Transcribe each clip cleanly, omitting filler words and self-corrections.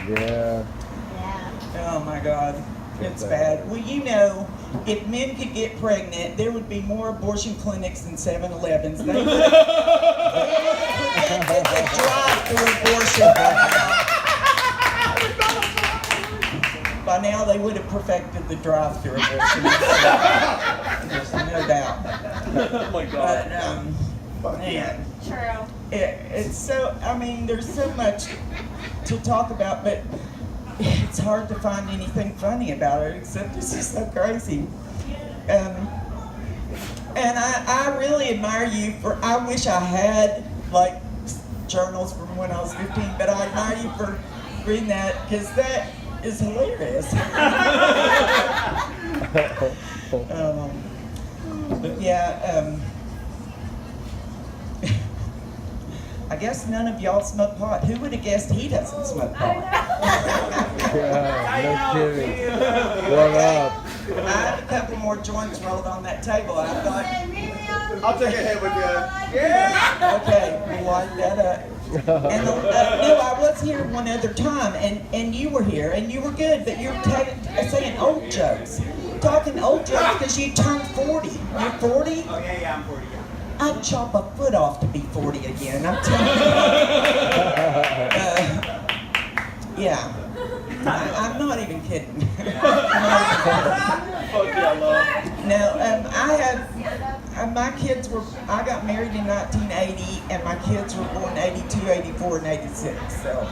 Yeah. Oh my God, it's bad. Well, you know, if men could get pregnant, there would be more abortion clinics than 7-Elevens. They would have prevented the drive-through abortion by now. They would have perfected the drive-through abortion. There's no doubt. Oh my God. But, man. True. It's so, I mean, there's so much to talk about, but it's hard to find anything funny about it, except it's just so crazy. And I really admire you for, I wish I had, like, journals from when I was 15, but I admire you for reading that, because that is hilarious. But yeah, I guess none of y'all smoke pot. Who would have guessed he doesn't smoke pot? Yeah, no kidding. What up? I have a couple more joints rolled on that table. I thought, I'll take a hit with you. Yeah. okay, we'll light that up. And no, I was here one other time, and you were here, and you were good, but you're saying old jokes. Talking old jokes because you turned 40. You're 40? Oh yeah, I'm 40. I'd chop a foot off to be 40 again, I'm telling you. Yeah. I'm not even kidding. No, I have, my kids were, I got married in 1980, and my kids were born 82, 84, and 86, so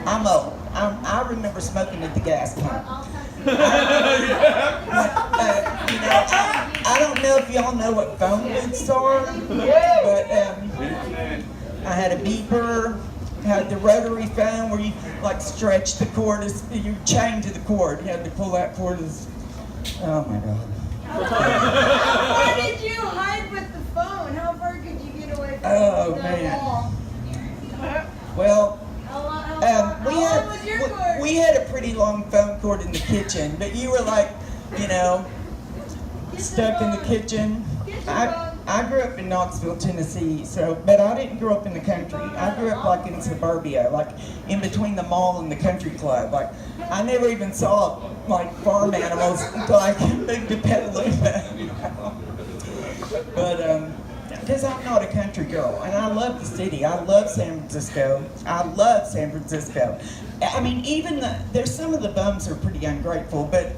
I'm old. I remember smoking at the gas pump. I don't know if y'all know what phone booths are, but I had a beeper, had the rotary phone where you like stretch the cord, you chain to the cord, you had to pull that cord. Oh my God. Why did you hide with the phone? How far could you get away from the wall? Well, we we had a pretty long phone cord in the kitchen, but you were like, you know, stuck in the kitchen. I grew up in Knoxville, Tennessee, but I didn't grow up in the country. I grew up like in suburbia, like in between the mall and the country club. Like I never even saw like farm animals until I moved to Petaluma. But because I'm not a country girl, and I love the city. I love San Francisco. I love San Francisco. I mean, even there's some of the bums are pretty ungrateful, but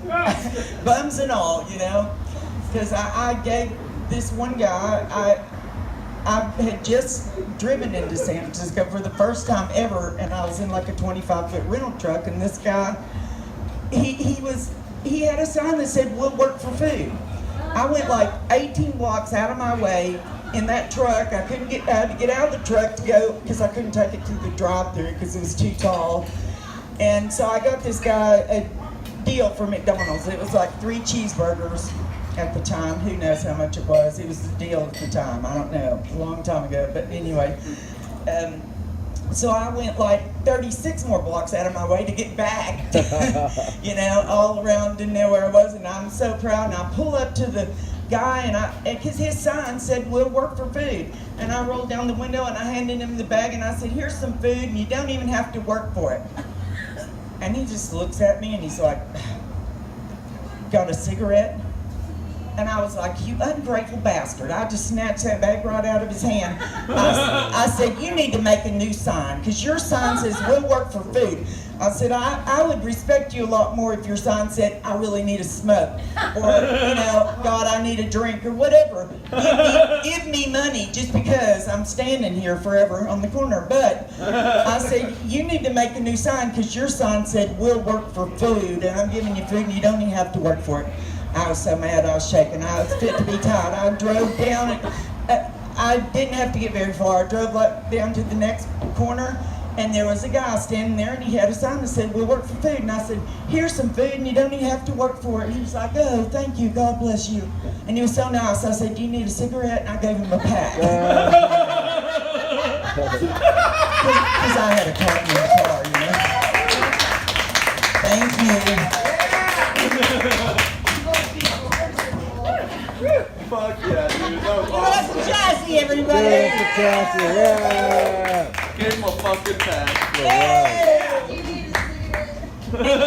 bums and all, you know. Because I gave this one guy, I had just driven into San Francisco for the first time ever, and I was in like a 25-foot rental truck, and this guy, he had a sign that said, "We'll work for food." I went like 18 blocks out of my way in that truck. I had to get out of the truck to go, because I couldn't take it to the drive-thru because it was too tall. And so I got this guy a deal for McDonald's. It was like 3 cheeseburgers at the time. Who knows how much it was? It was the deal at the time. I don't know. A long time ago. But anyway. So I went like 36 more blocks out of my way to get back. You know, all around, didn't know where I was. And I'm so proud. And I pull up to the guy, and because his sign said, "We'll work for food." And I rolled down the window, and I handed him the bag, and I said, "Here's some food, and you don't even have to work for it." And he just looks at me, and he's like, "Got a cigarette?" And I was like, "You ungrateful bastard." I just snatched that bag right out of his hand. I said, "You need to make a new sign, because your sign says, 'We'll work for food.'" I said, I would respect you a lot more if your sign said, "I really need a smoke," or, you know, "God, I need a drink," or whatever. Give me money just because I'm standing here forever on the corner. But I said, "You need to make a new sign, because your sign said, 'We'll work for food,' and I'm giving you food and you don't even have to work for it." I was so mad, I was shaking. I was fit to be tied. I drove down, I didn't have to get very far. I drove like down to the next corner, and there was a guy standing there, and he had a sign that said, "We'll work for food." And I said, "Here's some food, and you don't even have to work for it." And he was like, "Oh, thank you, God bless you." And he was so nice. I said, "Do you need a cigarette?" And I gave him a pack. Because I had a partner in the car, you know. Thank you. Fuck yeah, dude. That was Give it up awesome. for Chassy, everybody! Yeah, Chassy, yeah. Give him a fucking pass. Hey! You need a cigarette? And